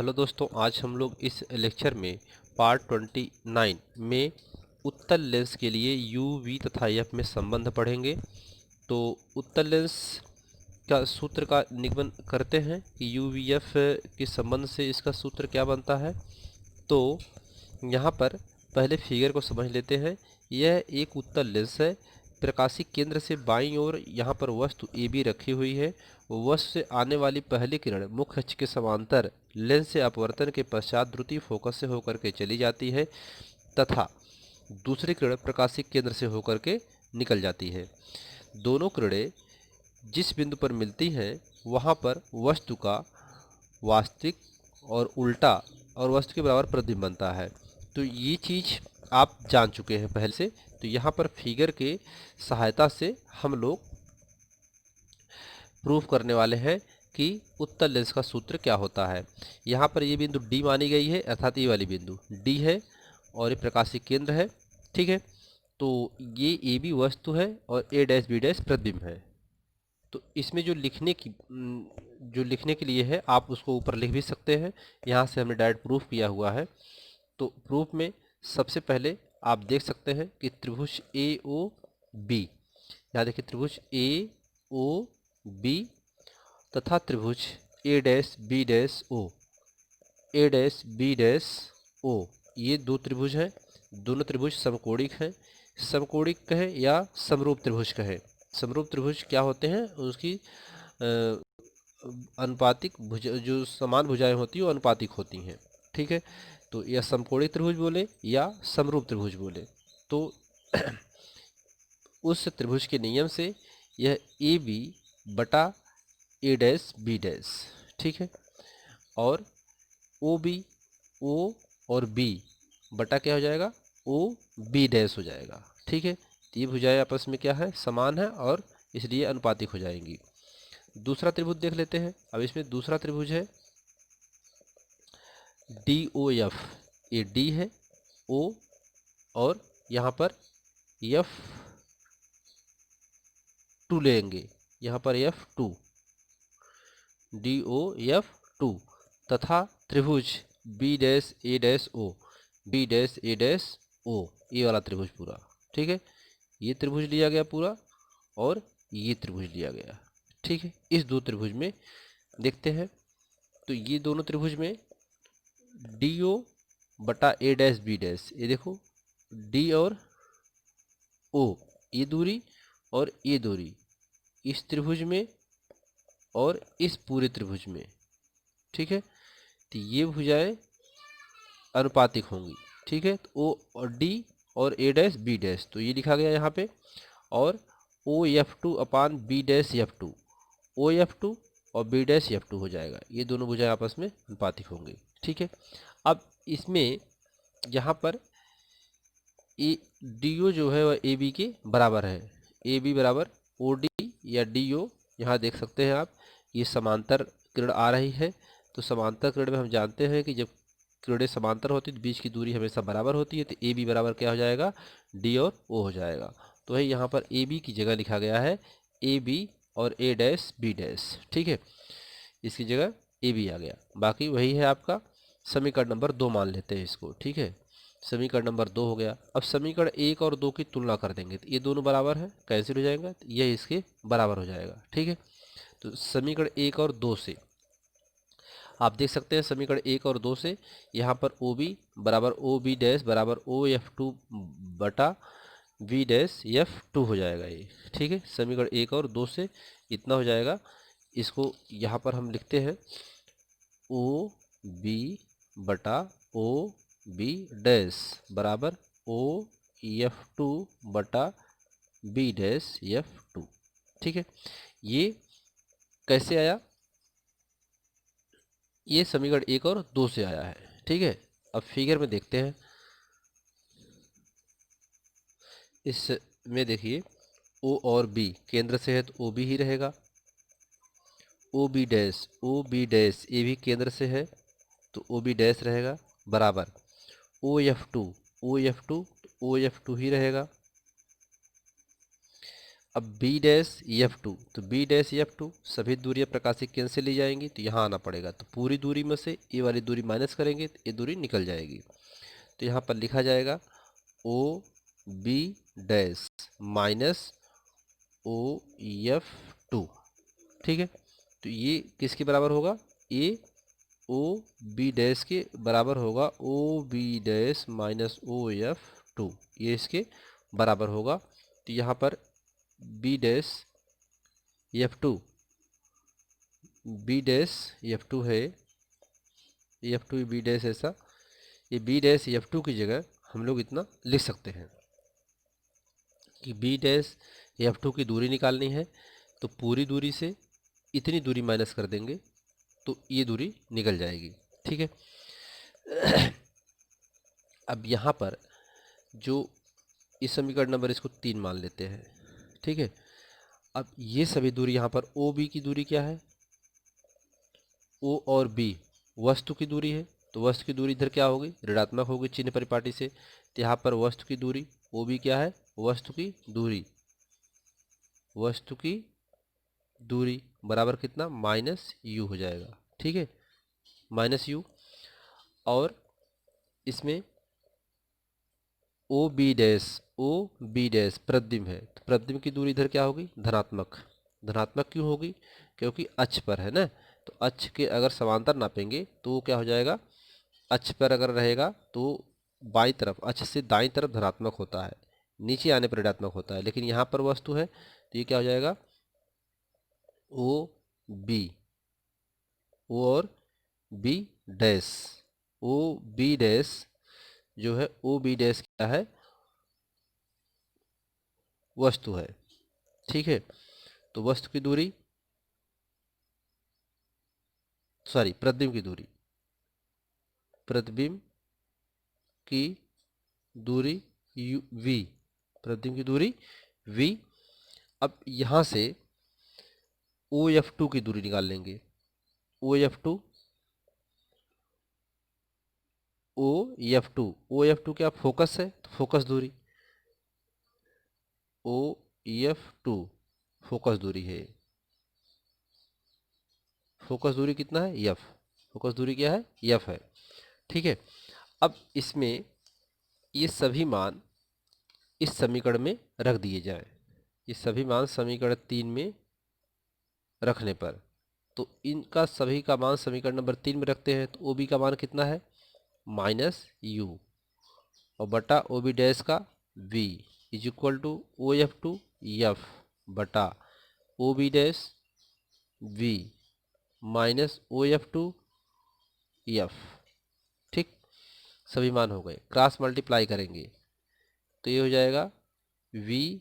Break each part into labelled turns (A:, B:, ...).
A: Hello दोस्तों, आज हम लोग इस लेक्चर में पार्ट 29 में उत्तल लेंस के लिए यू वी तथा एफ में संबंध पढ़ेंगे। तो उत्तल लेंस का सूत्र का निगमन करते हैं कि यू वी एफ के संबंध से इसका सूत्र क्या बनता है। तो यहाँ पर पहले फिगर को समझ लेते हैं। यह एक उत्तल लेंस है। प्रकाशिक केंद्र से बाईं ओर यहाँ पर वस्तु ए बी रखी हुई है। वस्तु से आने वाली पहली किरण मुख्य अक्ष के समांतर लेंस से अपवर्तन के पश्चात द्वितीय फोकस से होकर के चली जाती है तथा दूसरी किरण प्रकाशिक केंद्र से होकर के निकल जाती है। दोनों किरणें जिस बिंदु पर मिलती हैं वहाँ पर वस्तु का वास्तविक और उल्टा और वस्तु के बराबर प्रतिबिंब बनता है। तो ये चीज़ आप जान चुके हैं पहले से। तो यहाँ पर फिगर के सहायता से हम लोग प्रूफ करने वाले हैं कि उत्तल लेंस का सूत्र क्या होता है। यहाँ पर ये बिंदु डी मानी गई है, अर्थात ये वाली बिंदु डी है और ये प्रकाशिक केंद्र है। ठीक है, तो ये ए बी वस्तु है और ए डैश बी डैश प्रतिबिंब है। तो इसमें जो लिखने के लिए है आप उसको ऊपर लिख भी सकते हैं। यहाँ से हमने डायरेक्ट प्रूफ किया हुआ है। तो प्रूफ में सबसे पहले आप देख सकते हैं कि त्रिभुज ए ओ बी, यहाँ देखिए त्रिभुज ए ओ बी तथा त्रिभुज ए डैश बी डैश ओ, ए डैश बी डैश ओ, ये दो त्रिभुज हैं। दोनों त्रिभुज समकोणिक हैं। समकोणिक कहें या समरूप त्रिभुज कहें। समरूप त्रिभुज क्या होते हैं, उसकी अनुपातिक भुज जो समान भुजाएं होती हैं वो अनुपातिक होती हैं। ठीक है, तो यह समकोणिक त्रिभुज बोले या समरूप त्रिभुज बोले। तो उस त्रिभुज के नियम से यह ए बी बटा ए डैश बी डैश, ठीक है, और ओ बी ओ और बी बटा क्या हो जाएगा, ओ बी डैश हो जाएगा। ठीक है, तो ये भुजाएं आपस में क्या है, समान है और इसलिए अनुपातिक हो जाएंगी। दूसरा त्रिभुज देख लेते हैं। अब इसमें दूसरा त्रिभुज है डी ओ एफ, ये डी है, ओ और यहाँ पर एफ टू लेंगे, यहाँ पर F two, D O F two तथा त्रिभुज B dash A dash O, B dash A dash O, ये वाला त्रिभुज पूरा। ठीक है, ये त्रिभुज लिया गया पूरा और ये त्रिभुज लिया गया। ठीक है, इस दो त्रिभुज में देखते हैं। तो ये दोनों त्रिभुज में डी ओ बटा ए डैश बी डैश, ये देखो डी और ओ, ये दूरी और ये दूरी इस त्रिभुज में और इस पूरे त्रिभुज में। ठीक है, तो ये भुजाएं अनुपातिक होंगी। ठीक है, तो ओ और डी और ए डैश बी डैश, तो ये लिखा गया यहाँ पे, और O F two upon B dash F two, O F two और बी डैश एफ टू हो जाएगा। ये दोनों भुजाएं आपस में अनुपातिक होंगी। ठीक है, अब इसमें यहाँ पर ए डी ओ जो है वह ए बी के बराबर है। ए बी बराबर ओ डी या डी ओ, यहाँ देख सकते हैं आप, ये समांतर किरण आ रही है। तो समांतर किरण में हम जानते हैं कि जब किरणें समांतर होती है तो बीच की दूरी हमेशा बराबर होती है। तो ए बी बराबर क्या हो जाएगा, डी और ओ हो जाएगा। तो वही यहाँ पर ए बी की जगह लिखा गया है ए बी और ए डैश बी डैश। ठीक है, इसकी जगह ए बी आ गया। बाकी वही है आपका समीकरण नंबर 2 मान लेते हैं इसको। ठीक है, समीकरण नंबर 2 हो गया। अब समीकरण 1 और 2 की तुलना कर देंगे तो ये दोनों बराबर है, कैंसिल हो जाएगा, तो यह इसके बराबर हो जाएगा। ठीक है, तो समीकरण 1 और 2 से आप देख सकते हैं, समीकरण 1 और 2 से यहाँ पर ओ बी बराबर ओ बी डैश बराबर ओ एफ टू बटा वी डैश एफ टू हो जाएगा ये। ठीक है, समीकरण 1 और 2 से इतना हो जाएगा। इसको यहाँ पर हम लिखते हैं ओ बी बटा ओ बी डैश बराबर ओ एफ टू बटा बी डैश एफ टू। ठीक है, ये कैसे आया, ये समीकरण 1 और 2 से आया है। ठीक है, अब फिगर में देखते हैं। इसमें देखिए ओ और बी केंद्र से है तो ओ बी ही रहेगा। ओ बी डैश ये भी केंद्र से है तो ओ बी डैश रहेगा बराबर ओ एफ टू ही रहेगा। अब बी डैश एफ टू, तो बी डैश एफ टू सभी दूरियां प्रकाशिक केंद्र से ली जाएंगी, तो यहाँ आना पड़ेगा, तो पूरी दूरी में से ये वाली दूरी माइनस करेंगे तो ये दूरी निकल जाएगी। तो यहाँ पर लिखा जाएगा O B dash minus O F two. ठीक है, तो ये किसके बराबर होगा, ए ओ बी डैश के बराबर होगा, O B dash minus O F two, ये इसके बराबर होगा। तो यहाँ पर B dash F two, B dash F two है, एफ टू बी डैश ऐसा, ये बी डैश एफ टू की जगह हम लोग इतना लिख सकते हैं कि बी डैश एफ टू की दूरी निकालनी है, तो पूरी दूरी से इतनी दूरी माइनस कर देंगे तो ये दूरी निकल जाएगी। ठीक है, अब यहाँ पर जो इस समीकरण नंबर इसको 3 मान लेते हैं। ठीक है, अब ये सभी दूरी यहाँ पर ओ बी की दूरी क्या है, ओ और बी वस्तु की दूरी है, तो वस्तु की दूरी इधर क्या होगी, ऋणात्मक होगी चिन्ह परिपाटी से। तो यहाँ पर वस्तु की दूरी ओ बी क्या है, वस्तु की दूरी, वस्तु की दूरी बराबर कितना, माइनस यू हो जाएगा। ठीक है, माइनस यू, और इसमें O B dash, O B dash प्रतिबिंब है, तो प्रतिबिंब की दूरी इधर क्या होगी, धनात्मक। धनात्मक क्यों होगी, क्योंकि अक्ष पर है ना, तो अक्ष के अगर समांतर नापेंगे तो वो क्या हो जाएगा, अक्ष पर अगर रहेगा तो बाईं तरफ, अक्ष से दाईं तरफ धनात्मक होता है, नीचे आने पर ऋणात्मक होता है। लेकिन यहाँ पर वस्तु है तो ये क्या हो जाएगा, ओ बी, ओ और B dash, O B dash जो है, ओ बी डैश क्या है, वस्तु है। ठीक है, तो वस्तु की दूरी, सॉरी प्रतिबिंब की दूरी, प्रतिबिंब की दूरी यू वी, प्रतिबिंब की दूरी वी। अब यहाँ से ओ एफ टू की दूरी निकाल लेंगे, O F two, O F two, O F two क्या फोकस है, तो फोकस दूरी, ओ एफ टू फोकस दूरी है, फोकस दूरी कितना है, एफ, फोकस दूरी क्या है, एफ है। ठीक है, अब इसमें ये सभी मान इस समीकरण में रख दिए जाएं, ये सभी मान समीकरण 3 में रखने पर, तो इनका सभी का मान समीकरण नंबर 3 में रखते हैं, तो ओ बी का मान कितना है, माइनस यू, और बटा ओ बी डैश का V is equal to O F two F बटा O B dash V minus O F two F. ठीक, सभी मान हो गए, क्रॉस मल्टीप्लाई करेंगे तो ये हो जाएगा वी,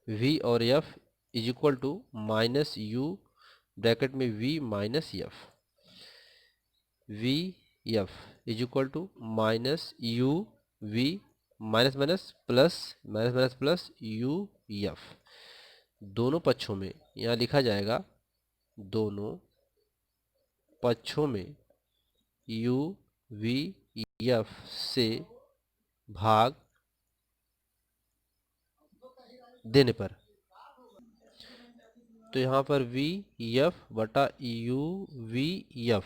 A: वी और F is equal to minus U bracket में V minus F, V F is equal to minus U V minus minus plus, minus minus plus U F, दोनों पक्षों में यहाँ लिखा जाएगा, दोनों पक्षों में यू वी एफ से भाग देने पर, तो यहाँ पर वी एफ बटा यू वी एफ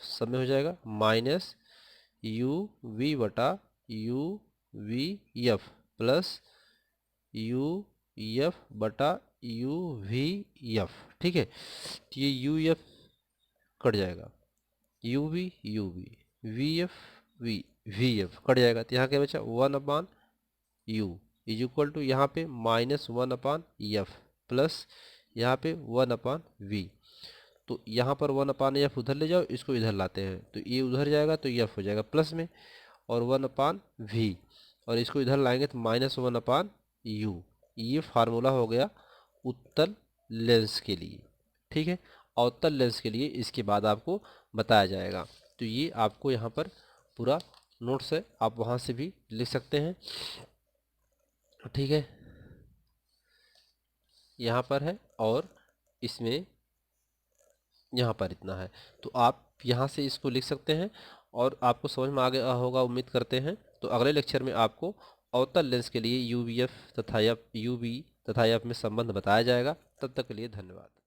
A: सब में हो जाएगा माइनस यू वी बटा U V F plus U F बटा यू वी एफ। ठीक है, तो ये यू एफ कट जाएगा, U V V F V F cut जाएगा, तो यहाँ क्या बचा, 1 upon U is equal to यहाँ पे माइनस 1 अपान एफ प्लस यहाँ पे 1 अपान वी, तो यहाँ पर 1 अपान एफ उधर ले जाओ, इसको इधर लाते हैं तो ये उधर जाएगा तो एफ हो जाएगा प्लस में, और 1 अपान वी, और इसको इधर लाएंगे तो माइनस 1 अपान यू। ये फार्मूला हो गया उत्तल लेंस के लिए। ठीक है, अवतल लेंस के लिए इसके बाद आपको बताया जाएगा। तो ये आपको यहाँ पर पूरा नोट्स है, आप वहाँ से भी लिख सकते हैं। ठीक है, यहाँ पर है और इसमें यहाँ पर इतना है, तो आप यहाँ से इसको लिख सकते हैं और आपको समझ में आ गया होगा उम्मीद करते हैं। तो अगले लेक्चर में आपको अवतल लेंस के लिए यू वी एफ तथा यू वी तथा एफ में संबंध बताया जाएगा। तब तक के लिए धन्यवाद।